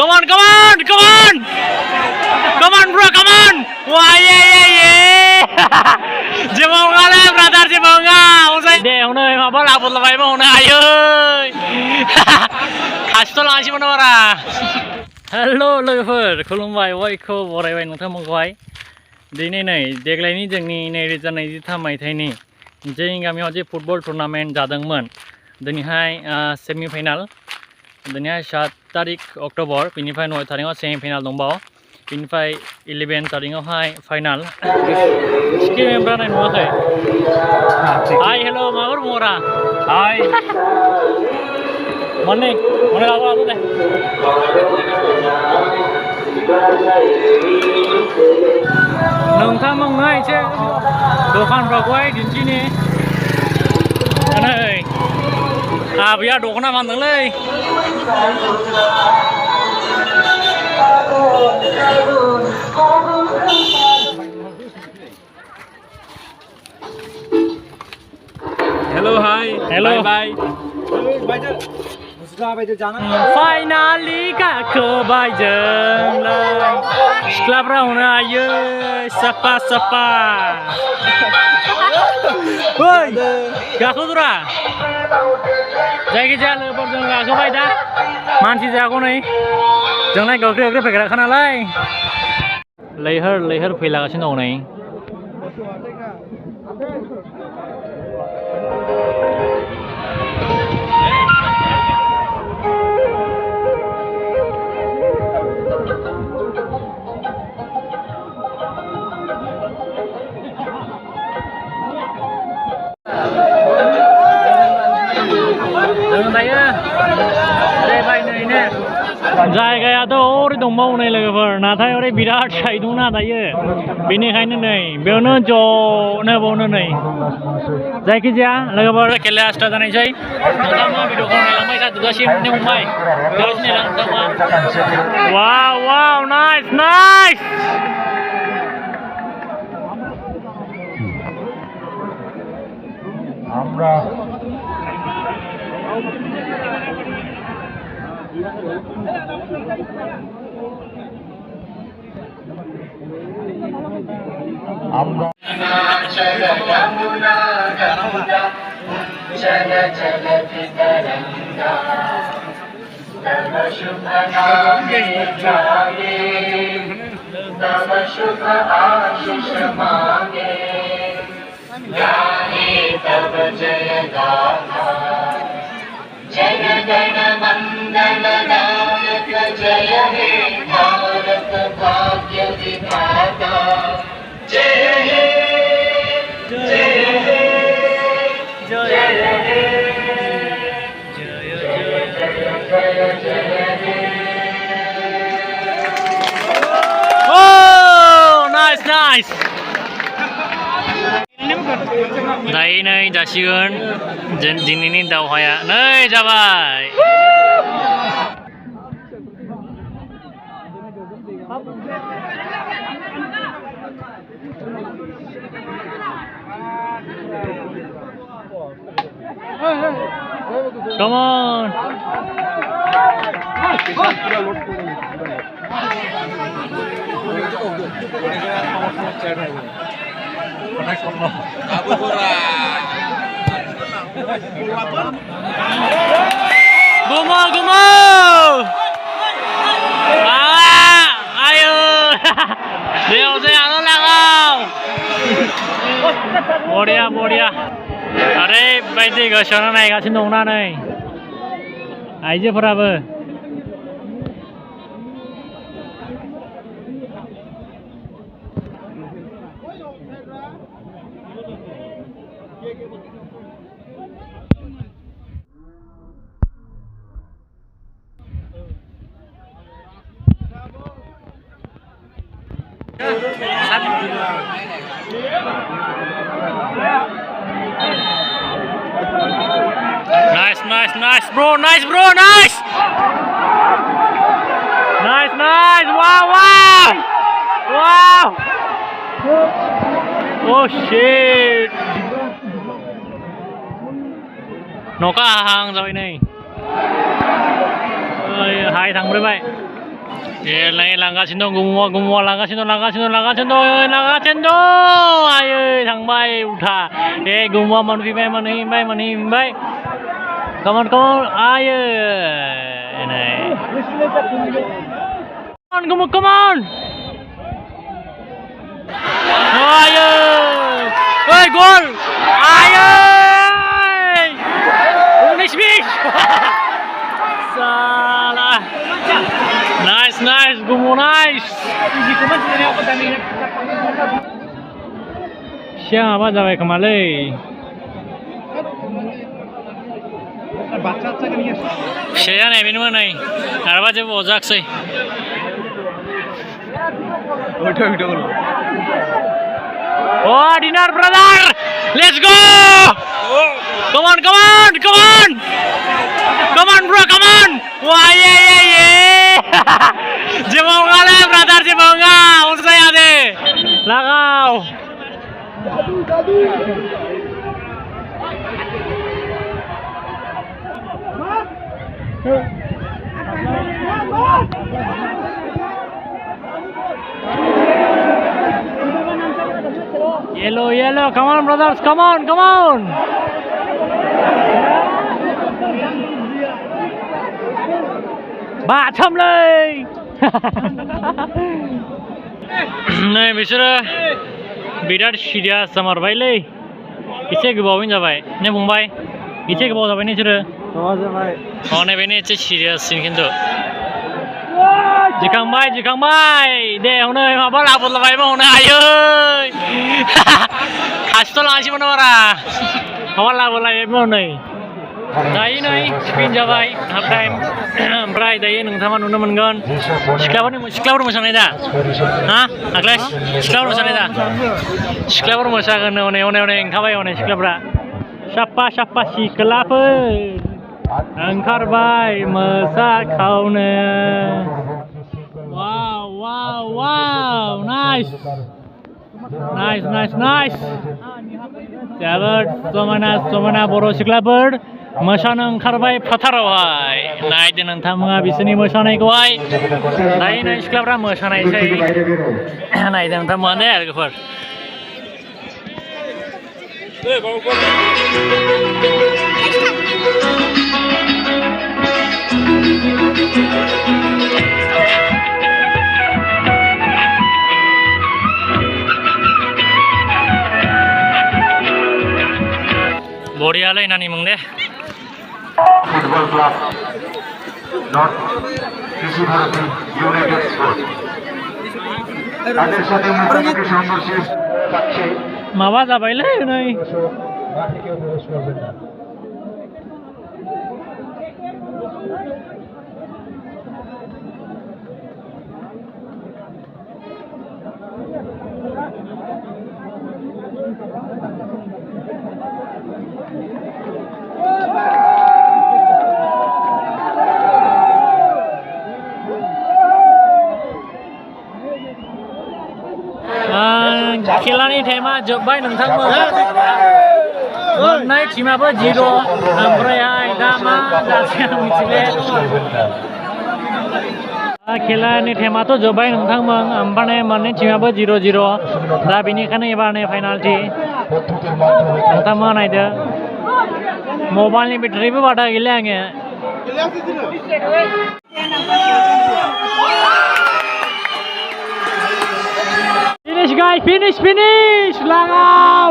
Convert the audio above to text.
Come on, come on, come on, come on, bro, come on. Wah, yeah. Jemonga le, brother, jemonga. Usai deh, unai apa lah, buat lepai mau unai ayo. Kasih langsung mana bara. Hello, logoफोर, खुलुमबाय बयखौ बरायबाय नोंथांमोनखौहाय दिनै नै देग्लायनि जोंनि 2023 मायथाइनि जोंनि गामियाव जे football tournament जादोंमोन दिनैहाय सेमि फाइनाल दिनैहाय 7 तारिख अक्ट'बर बिनिफ्राय 9 तारिखआव सेमि फाइनाल दंबावो बिनिफ्राय 11 तारिखआवहाय फाइनाल सिक्किम मेम्बार नाय नुवाखै हाय हेलो माबार बुङोरा हाय Mana lagu aku deh. Nonton mengenai cek dokan berkuai di sini. Aneh. Biar dokan apa ngelai. Hello, hi. Hello. Bye bye. Finally kebaik jenglah setelah perauna ayo sapa woi gaku tura जायखिजाया लोगोफोरजों गाखोबाय दा मानसि जागौनै जोंलाय गोख्रै फैग्राखा नालाय लैहोर फैलागासिनो दं नै जायगायाथ' ओरै दंबावो नै लोगोफोर नाथाय ओरै बिराद साइदुंना दायो बेनिखायनो नै बेयावनो ज'नो बावनो नै जायखिजाया लोगोफोर खेलाया स्टार्ट जानायसै नोंथाङा भिडिअखौ नायलांबाय थादोगासिनो फंबाय गासिनो नोंथाङा वाव नाइस আমরা तब जय गाथा जय गण मंगल नायक जय हे भारत भाग्य विधाता जय हे नाइस नै जासिगोन दिनैनि दावहाया नै जाबाय Come on Gumo ayo Deo saya langau बरिया ओरैबायदि गोसोआव नायगासिनो दंना नै आइजोफोराबो Nice bro, nice wow oh shit nó có hàng rồi này hai thằng với mày Lagi langgaसिनो दं गुमुआ langगासिनो ayo थांबाय उल्था गुमुआ मोनफैबाय come on ayo come on ayo hey gol ayo Unis salah nice gumu nice siapa जाबाय खोमालै फिसाया नायबायनोमोन नै आरोबा जेबो अजाखसै Dinar brother let's go come on bro come on wah yeah jebaw ngale brother jebaw nga usai ade lagao yellow come on brothers come on बाथामलै नै बिसोरो बिराद Sirius जामारबायलै एसे गोबावैनो जाबाय ने फंबाय एसे गोबाव जाबाय नोंसोरो नैबेनो एसे सिरियाससिन खिन्थु जिखांबाय दे हनै माबा लाबोलाबायबा हनै आयै खासिथ' लांसैमोन बारा माबा लाबोलायबाय हनै दायो नै स्पिन जाबाय हाफ टाइम ओमफ्राय दायो नोंथाङा नुनो मोनगोन सिख्लाफोर मोसानाय दा हा आग्लाय सिख्लाफोर मोसानाय दा सिख्लाफोर मोसागोन हनै ओंखारबाय हनै सिख्लाफ्रा साफा सिख्लाफोर ओंखारबाय मोसाखावनो wow nice जोबोद समायना बर' सिख्लाफोर मोसानो ओंखारबाय फोथारावहाय नायदो नोंथांमोना बिसोरनि मोसानायखौहाय दायो नै सिख्लाफ्रा मोसानायसै नायदो नोंथांमोना दे लोगोफोर बरियालै नानि मुं दे फुटबल क्लाब नर्थ कृषि भारती ইউনাইটেড স্পোর্ট তাদের সাথে মুখোমুখি সংঘর্ষে পাচ্ছে माबा जाबायलै नै মাঠে কেউ প্রবেশ করবেন না खेलानि टाइमा जोब्बाय नोंथांमोन मोननै टिमाबो 0 ओमफ्रायहाय दा मा जासिगोन मिथिले खेलानि टाइमाथ' जोब्बाय नोंथांमोन ओमफ्राय मोननै टिमाबो 0-0 दा बेनिखायनो एबार नै फाइनालटि नोंथांमोना नायदो मबाइलनि बेटारिबो बादा गैला आङो Finish guys, finish! Langau!